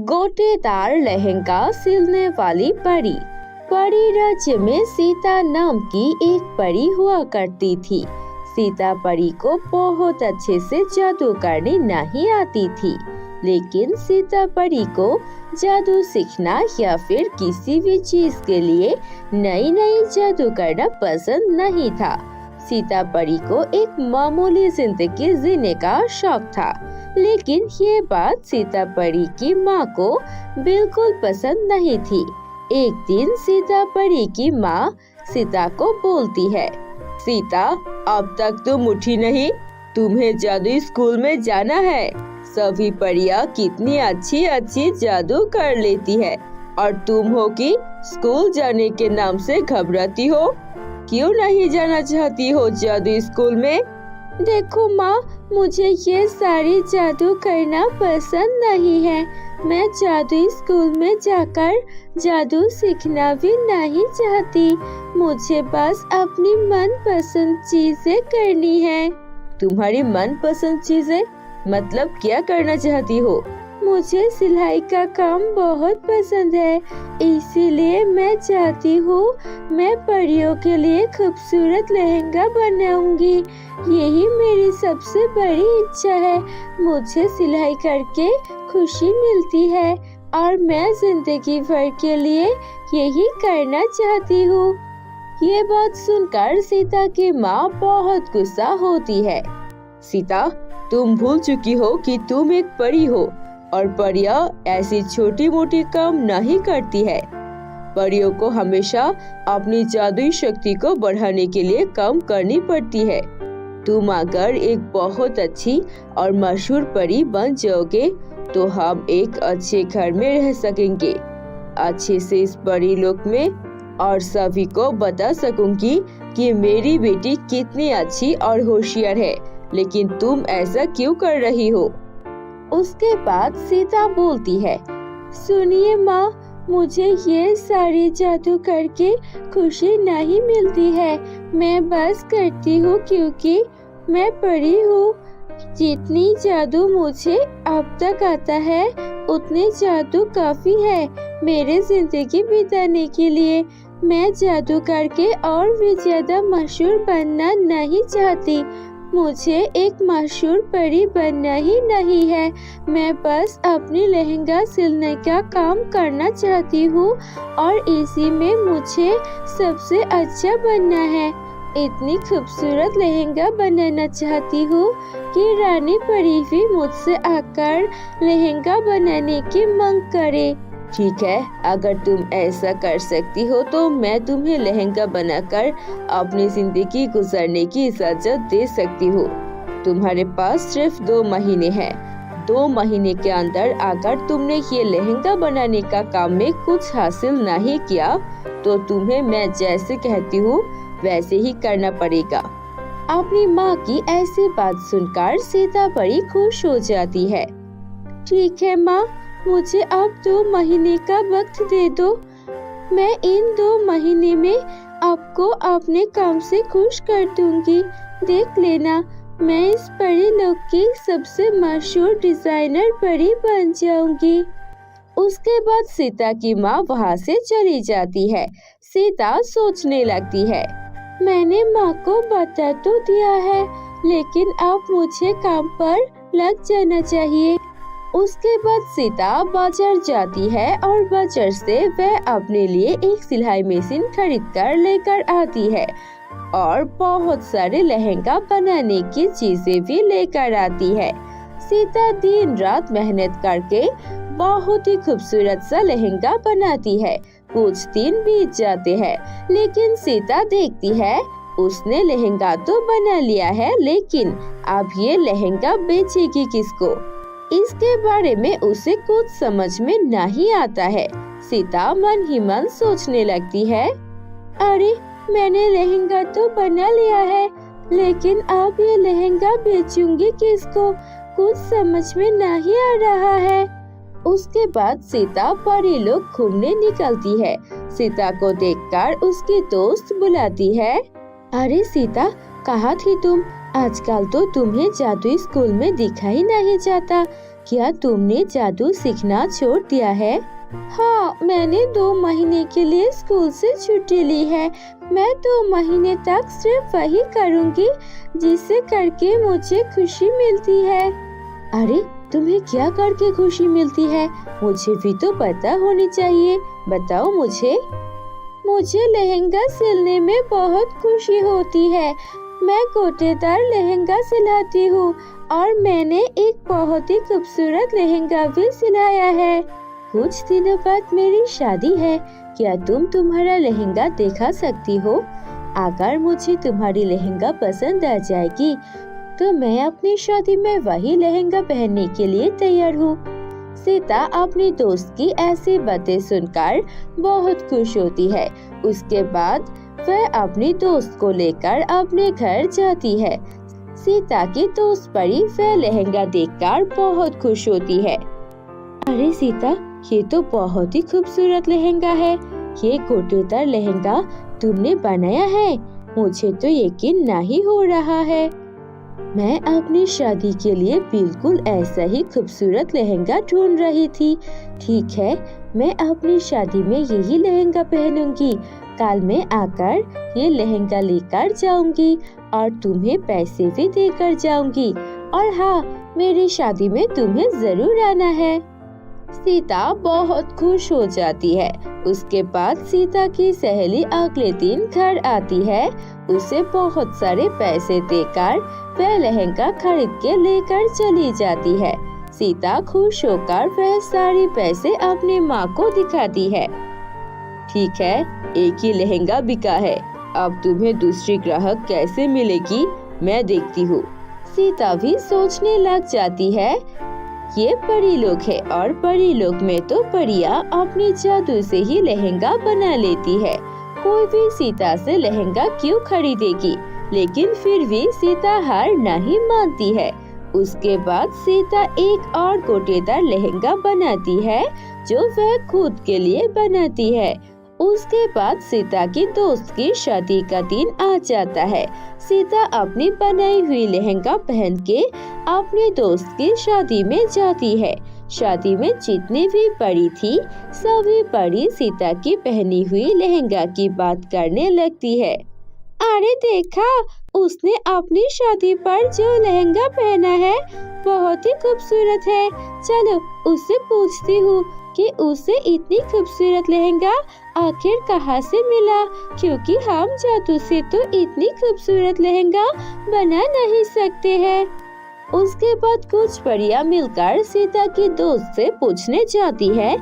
गोटेदार लहंगा सिलने वाली परी। परी राज्य में सीता नाम की एक परी हुआ करती थी। सीता परी को बहुत अच्छे से जादू करनी नहीं आती थी, लेकिन सीता परी को जादू सीखना या फिर किसी भी चीज के लिए नई नई जादू करना पसंद नहीं था। सीता परी को एक मामूली जिंदगी जीने का शौक था, लेकिन ये बात सीता परी की माँ को बिल्कुल पसंद नहीं थी। एक दिन सीता परी की माँ सीता को बोलती है, सीता, अब तक तुम उठी नहीं, तुम्हें जादू स्कूल में जाना है। सभी परियां कितनी अच्छी अच्छी जादू कर लेती है और तुम हो कि स्कूल जाने के नाम से घबराती हो। क्यों नहीं जाना चाहती हो जादू स्कूल में? देखो माँ, मुझे ये सारी जादू करना पसंद नहीं है। मैं जादू स्कूल में जाकर जादू सीखना भी नहीं चाहती। मुझे बस अपनी मनपसंद चीजें करनी है। तुम्हारी मनपसंद चीजें मतलब क्या करना चाहती हो? मुझे सिलाई का काम बहुत पसंद है, इसीलिए मैं चाहती हूँ मैं परियों के लिए खूबसूरत लहंगा बनाऊंगी। यही मेरी सबसे बड़ी इच्छा है। मुझे सिलाई करके खुशी मिलती है और मैं जिंदगी भर के लिए यही करना चाहती हूँ। ये बात सुनकर सीता की माँ बहुत गुस्सा होती है। सीता, तुम भूल चुकी हो कि तुम एक परी हो और परियां ऐसी छोटी मोटी काम नहीं करती है। परियों को हमेशा अपनी जादुई शक्ति को बढ़ाने के लिए काम करनी पड़ती है। तुम अगर एक बहुत अच्छी और मशहूर परी बन जाओगे तो हम एक अच्छे घर में रह सकेंगे, अच्छे से इस परी लोक में, और सभी को बता सकूंगी कि मेरी बेटी कितनी अच्छी और होशियार है। लेकिन तुम ऐसा क्यों कर रही हो? उसके बाद सीता बोलती है, सुनिए माँ, मुझे ये सारी जादू करके खुशी नहीं मिलती है। मैं बस करती हूँ क्योंकि मैं परी हूँ। जितनी जादू मुझे अब तक आता है उतनी जादू काफी है मेरे जिंदगी बिताने के लिए। मैं जादू करके और भी ज्यादा मशहूर बनना नहीं चाहती। मुझे एक मशहूर परी बनना ही नहीं है। मैं बस अपनी लहंगा सिलने का काम करना चाहती हूँ और इसी में मुझे सबसे अच्छा बनना है। इतनी खूबसूरत लहंगा बनाना चाहती हूँ कि रानी परी भी मुझसे आकर लहंगा बनाने की मांग करे। ठीक है, अगर तुम ऐसा कर सकती हो तो मैं तुम्हें लहंगा बनाकर अपनी जिंदगी गुजारने की इजाजत दे सकती हूँ। तुम्हारे पास सिर्फ 2 महीने हैं। 2 महीने के अंदर अगर तुमने ये लहंगा बनाने का काम में कुछ हासिल नहीं किया तो तुम्हें मैं जैसे कहती हूँ वैसे ही करना पड़ेगा। अपनी माँ की ऐसी बात सुनकर सीता बड़ी खुश हो जाती है। ठीक है माँ, मुझे अब 2 महीने का वक्त दे दो। मैं इन 2 महीने में आपको अपने काम से खुश कर दूंगी। देख लेना, मैं इस परी लोक की सबसे मशहूर डिजाइनर परी बन जाऊंगी। उसके बाद सीता की माँ वहाँ से चली जाती है। सीता सोचने लगती है, मैंने माँ को बता तो दिया है, लेकिन अब मुझे काम पर लग जाना चाहिए। उसके बाद सीता बाजार जाती है और बाजार से वह अपने लिए एक सिलाई मशीन खरीद कर लेकर आती है और बहुत सारे लहंगा बनाने की चीजें भी लेकर आती है। सीता दिन रात मेहनत करके बहुत ही खूबसूरत सा लहंगा बनाती है। कुछ दिन बीत जाते हैं, लेकिन सीता देखती है उसने लहंगा तो बना लिया है, लेकिन अब ये लहंगा बेचेगी किसको? इसके बारे में उसे कुछ समझ में नहीं आता है। सीता मन ही मन सोचने लगती है, अरे मैंने लहंगा तो बना लिया है, लेकिन अब ये लहंगा बेचूंगी किसको? कुछ समझ में नहीं आ रहा है। उसके बाद सीता परी लोक घूमने निकलती है। सीता को देखकर उसकी दोस्त बुलाती है, अरे सीता, कहाँ थी तुम? आजकल तो तुम्हें जादुई स्कूल में दिखाई नहीं जाता। क्या तुमने जादू सीखना छोड़ दिया है? हाँ, मैंने 2 महीने के लिए स्कूल से छुट्टी ली है। मैं 2 महीने तक सिर्फ वही करूँगी जिसे करके मुझे खुशी मिलती है। अरे, तुम्हें क्या करके खुशी मिलती है? मुझे भी तो पता होनी चाहिए, बताओ मुझे। मुझे लहंगा सिलने में बहुत खुशी होती है। मैं गोटेदार लहंगा सिलाती हूँ और मैंने एक बहुत ही खूबसूरत लहंगा भी सिलाया है। कुछ दिनों बाद मेरी शादी है, क्या तुम तुम्हारा लहंगा दिखा सकती हो? अगर मुझे तुम्हारी लहंगा पसंद आ जाएगी तो मैं अपनी शादी में वही लहंगा पहनने के लिए तैयार हूँ। सीता अपनी दोस्त की ऐसी बातें सुनकर बहुत खुश होती है। उसके बाद वह अपनी दोस्त को लेकर अपने घर जाती है। सीता की दोस्त परी वह लहंगा देखकर बहुत खुश होती है। अरे सीता, ये तो बहुत ही खूबसूरत लहंगा है। ये गोटेदार लहंगा तुमने बनाया है? मुझे तो यकीन नहीं हो रहा है। मैं अपनी शादी के लिए बिल्कुल ऐसा ही खूबसूरत लहंगा ढूंढ रही थी। ठीक है, मैं अपनी शादी में यही लहंगा पहनूंगी। कल मैं आकर ये लहंगा लेकर जाऊंगी और तुम्हें पैसे भी देकर जाऊंगी। और हाँ, मेरी शादी में तुम्हें जरूर आना है। सीता बहुत खुश हो जाती है। उसके बाद सीता की सहेली अगले दिन घर आती है। उसे बहुत सारे पैसे देकर वह लहंगा खरीद के लेकर चली जाती है। सीता खुश होकर वह सारे पैसे अपनी माँ को दिखाती है। ठीक है, एक ही लहंगा बिका है। अब तुम्हें दूसरी ग्राहक कैसे मिलेगी, मैं देखती हूँ। सीता भी सोचने लग जाती है, ये परी लोग है और परी लोग में तो परियां अपने जादू से ही लहंगा बना लेती है। कोई भी सीता से लहंगा क्यों खरीदेगी? लेकिन फिर भी सीता हार नहीं मानती है। उसके बाद सीता एक और गोटेदार लहंगा बनाती है जो वह खुद के लिए बनाती है। उसके बाद सीता की दोस्त की शादी का दिन आ जाता है। सीता अपनी बनाई हुई लहंगा पहन के अपने दोस्त की शादी में जाती है। शादी में जितनी भी परी थी, सभी परी सीता की पहनी हुई लहंगा की बात करने लगती है। अरे देखा, उसने अपनी शादी पर जो लहंगा पहना है बहुत ही खूबसूरत है। चलो उससे पूछती हूँ कि उसे इतनी खूबसूरत लहंगा आखिर कहाँ से मिला, क्योंकि हम जादू से तो इतनी खूबसूरत लहंगा बना नहीं सकते हैं। उसके बाद कुछ परियां मिलकर सीता की दोस्त से पूछने जाती है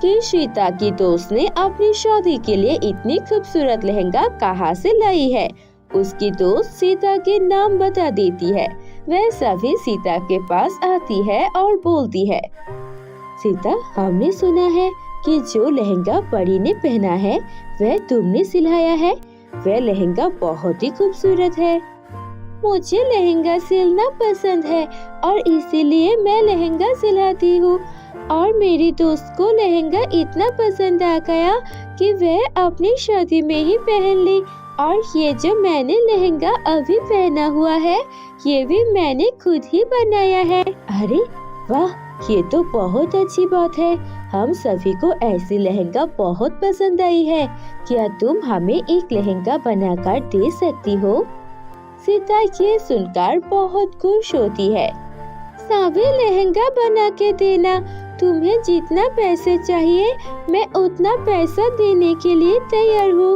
कि सीता की दोस्त ने अपनी शादी के लिए इतनी खूबसूरत लहंगा कहाँ से लाई है। उसकी दोस्त सीता के नाम बता देती है। वह सभी सीता के पास आती है और बोलती है, सीता, हमने सुना है कि जो लहंगा परी ने पहना है वह तुमने सिलाया है। वह लहंगा बहुत ही खूबसूरत है। मुझे लहंगा सिलना पसंद है और इसीलिए मैं लहंगा सिलाती हूँ। और मेरी दोस्त को लहंगा इतना पसंद आ गया कि वह अपनी शादी में ही पहन ली। और ये जो मैंने लहंगा अभी पहना हुआ है, ये भी मैंने खुद ही बनाया है। अरे वाह, ये तो बहुत अच्छी बात है। हम सभी को ऐसी लहंगा बहुत पसंद आई है। क्या तुम हमें एक लहंगा बनाकर दे सकती हो? सीता ये सुनकर बहुत खुश होती है। सभी लहंगा बना के देना। तुम्हें जितना पैसे चाहिए मैं उतना पैसा देने के लिए तैयार हूँ।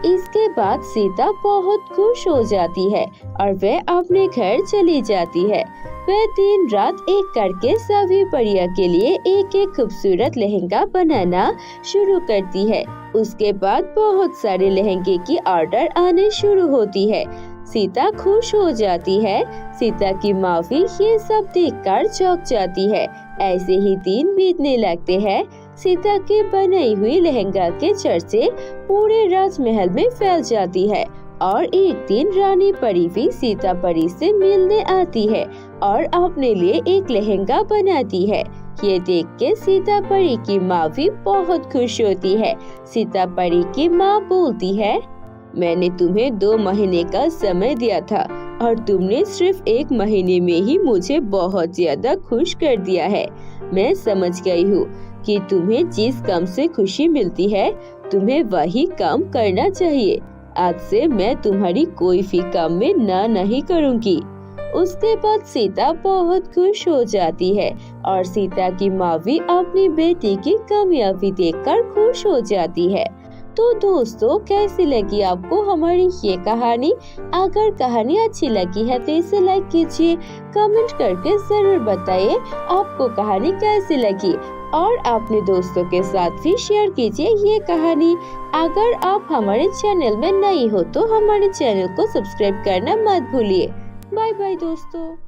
इसके बाद सीता बहुत खुश हो जाती है और वह अपने घर चली जाती है। वह दिन रात एक करके सभी परियां के लिए एक एक खूबसूरत लहंगा बनाना शुरू करती है। उसके बाद बहुत सारे लहंगे की ऑर्डर आने शुरू होती है। सीता खुश हो जाती है। सीता की माँ भी ये सब देखकर चौंक जाती है। ऐसे ही दिन बीतने लगते हैं। सीता के बनाई हुई लहंगा के चर्चे पूरे राजमहल में फैल जाती है। और एक दिन रानी परी भी सीता परी से मिलने आती है और अपने लिए एक लहंगा बनाती है। ये देख के सीता परी की माँ भी बहुत खुश होती है। सीता परी की माँ बोलती है, मैंने तुम्हें 2 महीने का समय दिया था। और तुमने सिर्फ 1 महीने में ही मुझे बहुत ज्यादा खुश कर दिया है। मैं समझ गई हूँ कि तुम्हें जिस काम से खुशी मिलती है तुम्हें वही काम करना चाहिए। आज से मैं तुम्हारी कोई भी काम में ना नहीं करूँगी। उसके बाद सीता बहुत खुश हो जाती है और सीता की माँ भी अपनी बेटी की कामयाबी देखकर खुश हो जाती है। तो दोस्तों, कैसी लगी आपको हमारी ये कहानी? अगर कहानी अच्छी लगी है तो इसे लाइक कीजिए, कमेंट करके जरूर बताइए आपको कहानी कैसी लगी और अपने दोस्तों के साथ भी शेयर कीजिए ये कहानी। अगर आप हमारे चैनल में नए हो तो हमारे चैनल को सब्सक्राइब करना मत भूलिए। बाय बाय दोस्तों।